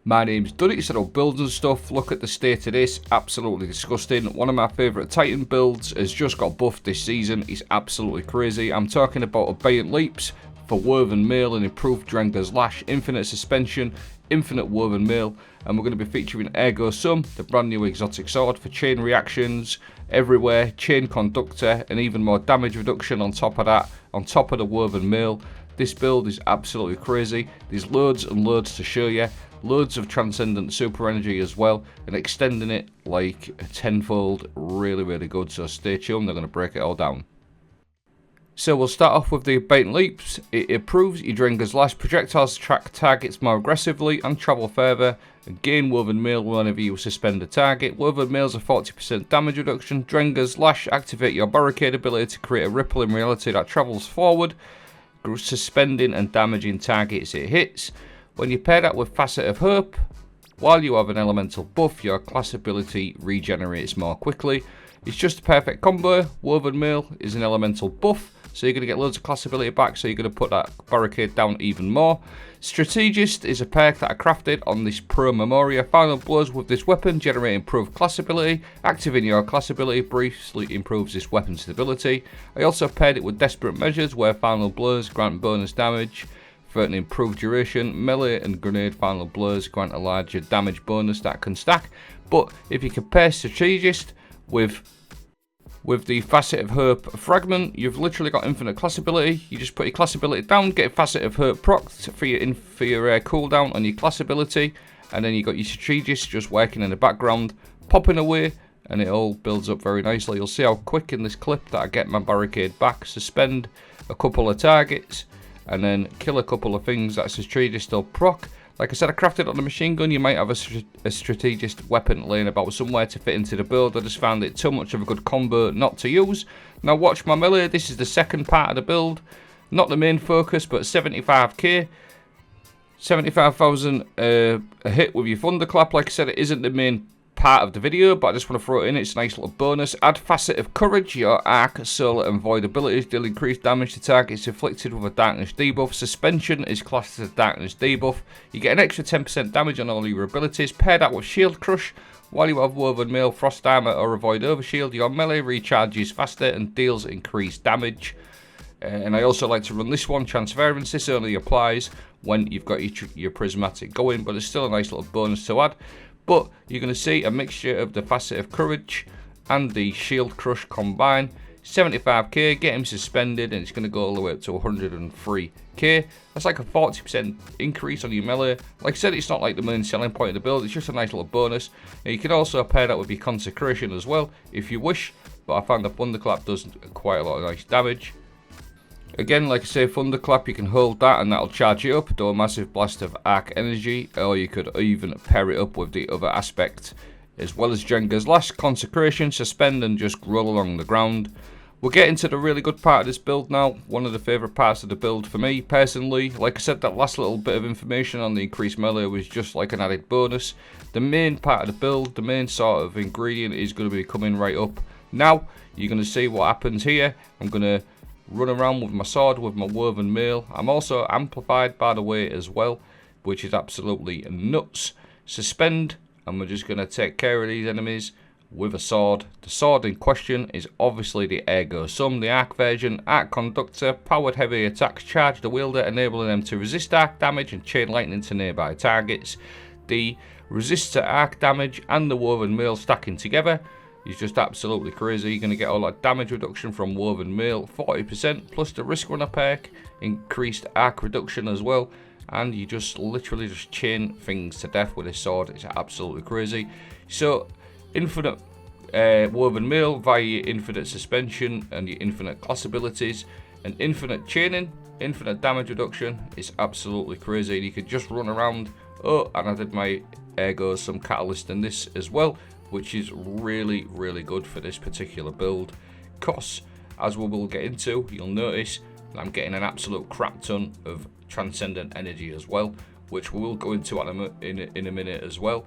My name's Duddy, so I'll build and stuff. Look at the state of this, absolutely disgusting. One of my favourite Titan builds has just got buffed this season. It's absolutely crazy. I'm talking about Abeyant leaps for woven mail and improved Drengr's lash, infinite suspension, infinite woven mail, and we're going to be featuring Ergo, the brand new exotic sword for chain reactions everywhere, chain conductor, and even more damage reduction on top of that, on top of the woven mail. This build is absolutely crazy. There's loads and loads to show you. Loads of Transcendent super energy as well, and extending it like tenfold. Really good, so stay tuned, they're going to break it all down. So we'll start off with the Abeyant leaps. It improves your Drengr's lash, projectiles track targets more aggressively and travel further, and gain woven mail whenever you suspend a target. Woven mail's a 40% damage reduction. Drengr's lash activate your barricade ability to create a ripple in reality that travels forward, suspending and damaging targets it hits. When you pair that with Facet of Hope, while you have an elemental buff, your class ability regenerates more quickly. It's just a perfect combo. Woven mail is an elemental buff, so you're going to get loads of class ability back, so you're going to put that barricade down even more. Strategist is a perk that I crafted on this Pro Memoria. Final blows with this weapon generate improved class ability. Activating your class ability briefly improves this weapon's stability. I also paired it with Desperate Measures, where final blows grant bonus damage for an improved duration. Melee and grenade final blows grant a larger damage bonus that can stack. But if you compare Strategist with the Facet of Hope fragment, you've literally got infinite class ability. You just put your class ability down, get Facet of Hope procced for your cooldown on your class ability, and then you got your Strategist just working in the background, popping away, and it all builds up very nicely. You'll see how quick in this clip that I get my barricade back, suspend a couple of targets, and then kill a couple of things that Strategist still proc. Like I said, I crafted on the machine gun. You might have a Strategist weapon laying about somewhere to fit into the build. I just found it too much of a good combo not to use. Now watch my melee. This is the second part of the build. Not the main focus, but 75k. 75,000 a hit with your thunderclap. Like I said, it isn't the main part of the video, but I just want to throw it in. It's a nice little bonus. Add Facet of Courage. Your arc, solar and void abilities deal increased damage to targets inflicted with a darkness debuff. Suspension is classed as a darkness debuff. You get an extra 10% damage on all your abilities. Pair that with Shield Crush. While you have woven mail, frost armor or avoid overshield, your melee recharges faster and deals increased damage. And I also like to run this one, Transference. This only applies when you've got your Prismatic going, but it's still a nice little bonus to add. But you're going to see a mixture of the Facet of Courage and the Shield Crush combine. 75k, get him suspended, and it's going to go all the way up to 103k. That's like a 40% increase on your melee. Like I said, it's not like the main selling point of the build, it's just a nice little bonus. And you can also pair that with your Consecration as well, if you wish. But I found the Thunderclap does quite a lot of nice damage. Again, like I say, Thunderclap, you can hold that and that'll charge you up, do a massive blast of arc energy, or you could even pair it up with the other aspect, as well as Drengr's Lash, Consecration, Suspend, and just roll along the ground. We'll get into the really good part of this build now, one of the favourite parts of the build for me, personally. Like I said, that last little bit of information on the increased melee was just like an added bonus. The main part of the build, the main sort of ingredient is going to be coming right up. Now, you're going to see what happens here. I'm going to run around with my sword with my woven mail. I'm also amplified, by the way, as well, which is absolutely nuts. Suspend, and we're just going to take care of these enemies with a sword. The sword in question is obviously the Ergo, the arc version. Arc conductor, powered heavy attacks charge the wielder, enabling them to resist arc damage and chain lightning to nearby targets. The resist to arc damage and the woven mail stacking together is just absolutely crazy. You're going to get all that damage reduction from woven mail, 40%, plus the risk runner perk, increased arc reduction as well, and you just literally just chain things to death with this sword. It's absolutely crazy. So infinite woven mail via your infinite suspension and your infinite class abilities, and infinite chaining, infinite damage reduction is absolutely crazy. You could just run around. Oh, and I did my Ergo some catalyst in this as well, which is really good for this particular build. Because, as we will get into, you'll notice that I'm getting an absolute crap ton of Transcendent energy as well, which we will go into in a minute as well.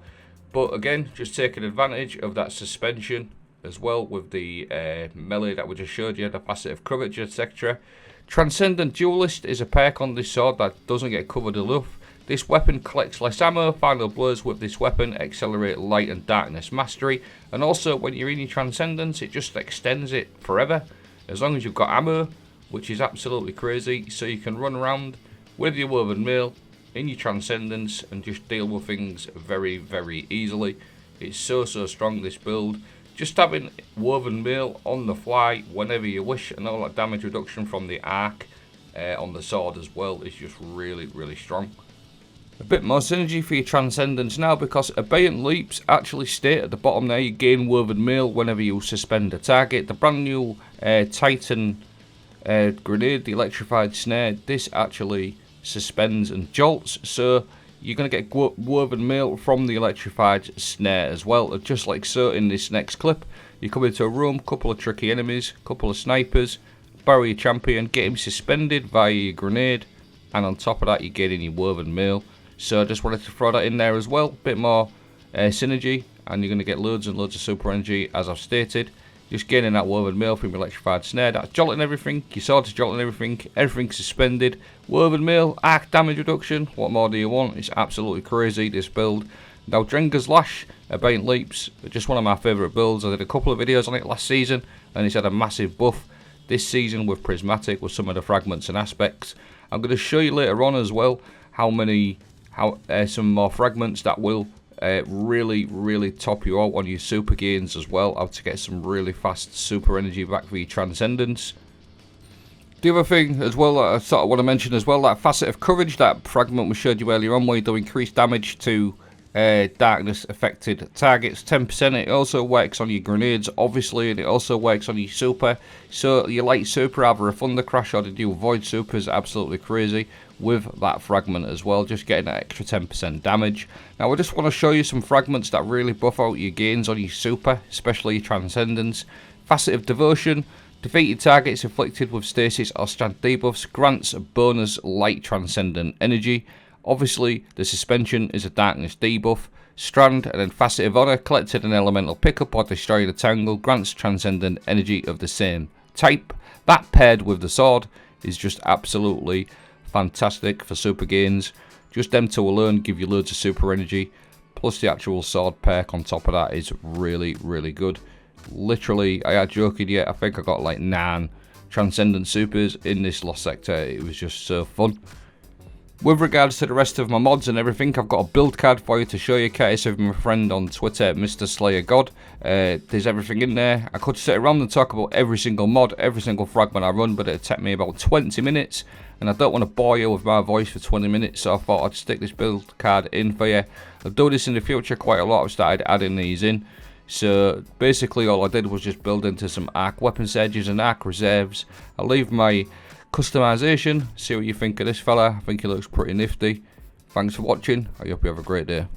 But again, just taking advantage of that suspension as well with the melee that we just showed you, the Facet of Courage, etc. Transcendent Duelist is a perk on this sword that doesn't get covered enough. This weapon collects less ammo. Final blows with this weapon accelerate light and darkness mastery, and also when you're in your Transcendence, it just extends it forever as long as you've got ammo, which is absolutely crazy. So you can run around with your woven mail in your Transcendence and just deal with things very, very easily. It's so strong, this build. Just having woven mail on the fly whenever you wish, and all that damage reduction from the arc on the sword as well is just really, really strong. A bit more synergy for your Transcendence now, because Abeyant leaps actually state at the bottom there. You gain woven mail whenever you suspend a target. The brand new Titan grenade, the electrified snare, this actually suspends and jolts, so you're going to get woven mail from the electrified snare as well, just like so in this next clip. You come into a room, couple of tricky enemies, couple of snipers, bury your champion, get him suspended via your grenade, and on top of that you're getting your woven mail. So I just wanted to throw that in there as well, bit more synergy, and you're going to get loads and loads of super energy, as I've stated. Just gaining that woven mail from your electrified snare, that's jolting everything, your sword's jolting everything, everything's suspended, woven mail, arc damage reduction, what more do you want? It's absolutely crazy, this build. Now Drengr's lash, Abeyant leaps, just one of my favourite builds. I did a couple of videos on it last season, and it's had a massive buff this season with Prismatic, with some of the fragments and aspects. I'm going to show you later on as well some more fragments that will really top you out on your super gains as well, how to get some really fast super energy back for your Transcendence. The other thing as well that I sort of want to mention as well, that facet of courage, that fragment we showed you earlier on, where you do increased damage to darkness affected targets, 10%. It also works on your grenades obviously, and it also works on your super. So your light super, either a thunder crash or the dual void super, is absolutely crazy with that fragment as well, just getting that extra 10% damage. Now I just want to show you some fragments that really buff out your gains on your super, especially your Transcendence. Facet of devotion, defeated targets afflicted with stasis or strand debuffs grants a bonus light transcendent energy. Obviously the suspension is a darkness debuff. Strand, and then facet of honor, collected an elemental pickup or destroying a tangle grants transcendent energy of the same type. That paired with the sword is just absolutely fantastic for super gains. Just them two alone give you loads of super energy, plus the actual sword perk on top of that is really good. Literally, I had joking yet, I think I got like 9 transcendent supers in this lost sector. It was just so fun. With regards to the rest of my mods and everything, I've got a build card for you to show you, courtesy of my friend on Twitter, Mr. Slayer God. There's everything in there. I could sit around and talk about every single mod, every single fragment I run, but it'd take me about 20 minutes, and I don't want to bore you with my voice for 20 minutes, so I thought I'd stick this build card in for you. I'll do this in the future quite a lot. I've started adding these in. So basically all I did was just build into some arc weapon surges and arc reserves. I'll leave my customization, see what you think of this fella. I think he looks pretty nifty. Thanks for watching. I hope you have a great day.